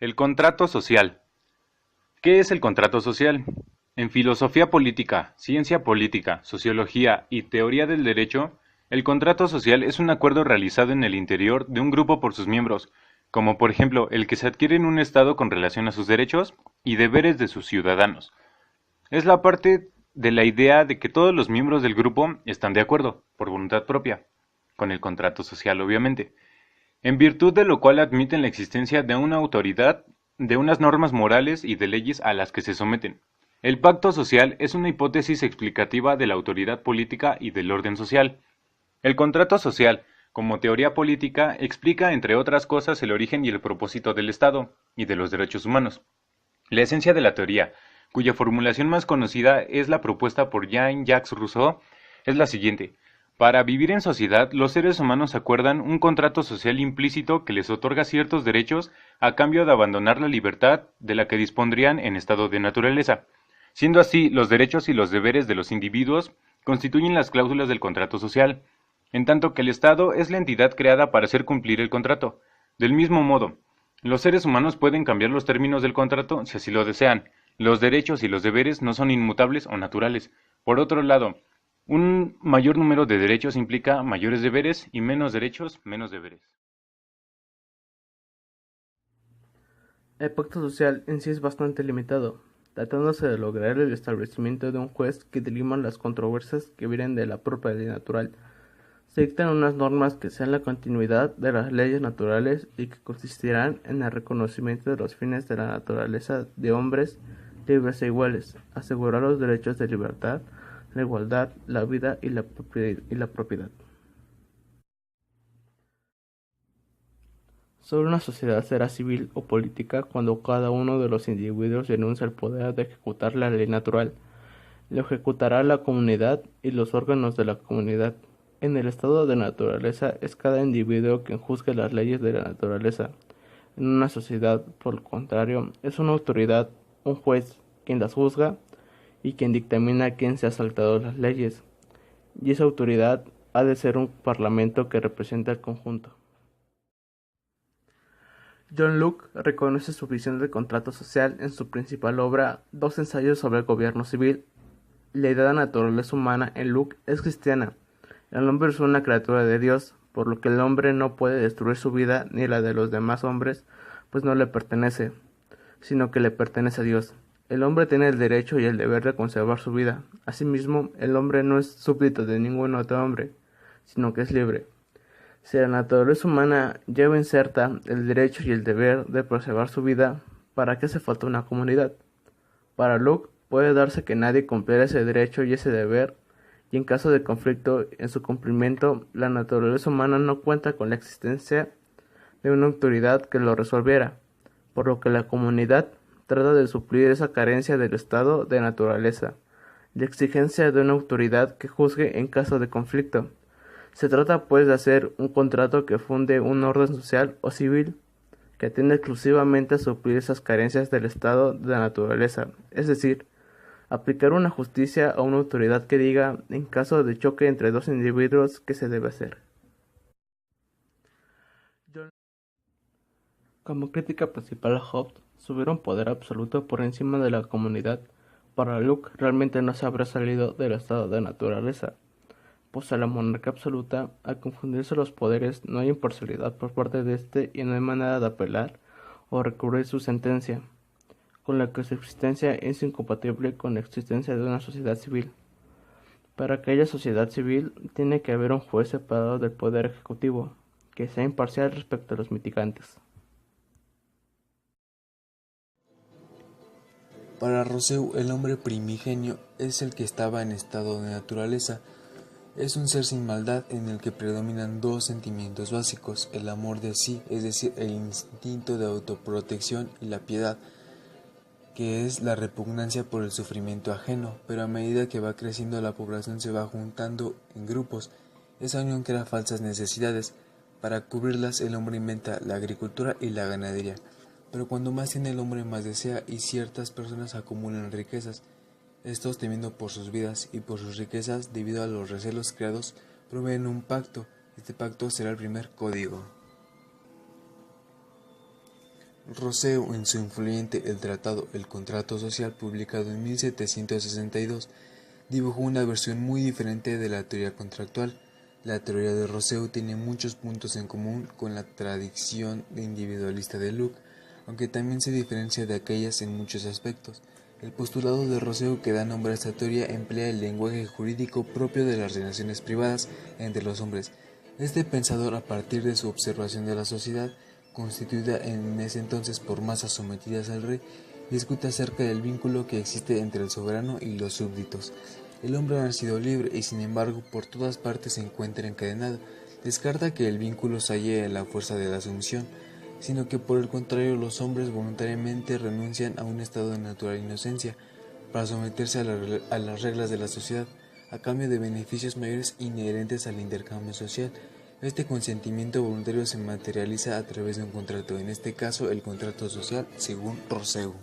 El contrato social. ¿Qué es el contrato social? En filosofía política, ciencia política, sociología y teoría del derecho, el contrato social es un acuerdo realizado en el interior de un grupo por sus miembros, como por ejemplo el que se adquiere en un Estado con relación a sus derechos y deberes de sus ciudadanos. Es la parte de la idea de que todos los miembros del grupo están de acuerdo, por voluntad propia, con el contrato social obviamente, en virtud de lo cual admiten la existencia de una autoridad, de unas normas morales y de leyes a las que se someten. El pacto social es una hipótesis explicativa de la autoridad política y del orden social. El contrato social, como teoría política, explica, entre otras cosas, el origen y el propósito del Estado y de los derechos humanos. La esencia de la teoría, cuya formulación más conocida es la propuesta por Jean-Jacques Rousseau, es la siguiente. Para vivir en sociedad, los seres humanos acuerdan un contrato social implícito que les otorga ciertos derechos a cambio de abandonar la libertad de la que dispondrían en estado de naturaleza. Siendo así, los derechos y los deberes de los individuos constituyen las cláusulas del contrato social, en tanto que el Estado es la entidad creada para hacer cumplir el contrato. Del mismo modo, los seres humanos pueden cambiar los términos del contrato si así lo desean. Los derechos y los deberes no son inmutables o naturales. Por otro lado, un mayor número de derechos implica mayores deberes y menos derechos, menos deberes. El pacto social en sí es bastante limitado, tratándose de lograr el establecimiento de un juez que dirima las controversias que vienen de la propia ley natural. Se dictan unas normas que sean la continuidad de las leyes naturales y que consistirán en el reconocimiento de los fines de la naturaleza de hombres libres e iguales, asegurar los derechos de libertad, la igualdad, la vida y la propiedad. Solo una sociedad será civil o política cuando cada uno de los individuos renuncie al poder de ejecutar la ley natural. Lo ejecutará la comunidad y los órganos de la comunidad. En el estado de naturaleza es cada individuo quien juzgue las leyes de la naturaleza. En una sociedad, por el contrario, es una autoridad, un juez, quien las juzga y quien dictamina quién se ha saltado las leyes. Y esa autoridad ha de ser un parlamento que represente al conjunto. John Locke reconoce su visión del contrato social en su principal obra, Dos ensayos sobre el gobierno civil. La idea de naturaleza humana en Locke es cristiana. El hombre es una criatura de Dios, por lo que el hombre no puede destruir su vida ni la de los demás hombres, pues no le pertenece, sino que le pertenece a Dios. El hombre tiene el derecho y el deber de conservar su vida. Asimismo, el hombre no es súbdito de ningún otro hombre, sino que es libre. Si la naturaleza humana lleva inserta el derecho y el deber de preservar su vida, ¿para qué hace falta una comunidad? Para Locke, puede darse que nadie cumpliera ese derecho y ese deber, y en caso de conflicto en su cumplimiento, la naturaleza humana no cuenta con la existencia de una autoridad que lo resolviera, por lo que la comunidad trata de suplir esa carencia del estado de naturaleza, la exigencia de una autoridad que juzgue en caso de conflicto. Se trata pues de hacer un contrato que funde un orden social o civil que atiende exclusivamente a suplir esas carencias del estado de la naturaleza, es decir, aplicar una justicia a una autoridad que diga, en caso de choque entre dos individuos, qué se debe hacer. Como crítica principal a Hobbes, subir un poder absoluto por encima de la comunidad. Para Locke realmente no se habrá salido del estado de naturaleza, pues a la monarquía absoluta, al confundirse los poderes, no hay imparcialidad por parte de éste y no hay manera de apelar o recurrir su sentencia, con la que su existencia es incompatible con la existencia de una sociedad civil. Para aquella sociedad civil tiene que haber un juez separado del poder ejecutivo, que sea imparcial respecto a los mitigantes. Para Rousseau, el hombre primigenio es el que estaba en estado de naturaleza. Es un ser sin maldad en el que predominan dos sentimientos básicos, el amor de sí, es decir, el instinto de autoprotección, y la piedad, que es la repugnancia por el sufrimiento ajeno, pero a medida que va creciendo la población se va juntando en grupos. Esa unión crea falsas necesidades. Para cubrirlas el hombre inventa la agricultura y la ganadería. Pero cuando más tiene el hombre más desea y ciertas personas acumulan riquezas. Estos, temiendo por sus vidas y por sus riquezas debido a los recelos creados, promueven un pacto. Este pacto será el primer código. Rousseau, en su influyente El Tratado, el Contrato Social, publicado en 1762, dibujó una versión muy diferente de la teoría contractual. La teoría de Rousseau tiene muchos puntos en común con la tradición individualista de Locke, aunque también se diferencia de aquellas en muchos aspectos. El postulado de Rousseau que da nombre a esta teoría emplea el lenguaje jurídico propio de las relaciones privadas entre los hombres. Este pensador, a partir de su observación de la sociedad, constituida en ese entonces por masas sometidas al rey, discute acerca del vínculo que existe entre el soberano y los súbditos. El hombre ha nacido libre y sin embargo por todas partes se encuentra encadenado. Descarta que el vínculo se halle en la fuerza de la sumisión, sino que por el contrario los hombres voluntariamente renuncian a un estado de natural inocencia para someterse a las reglas de la sociedad, a cambio de beneficios mayores inherentes al intercambio social. Este consentimiento voluntario se materializa a través de un contrato, en este caso el contrato social, según Rousseau.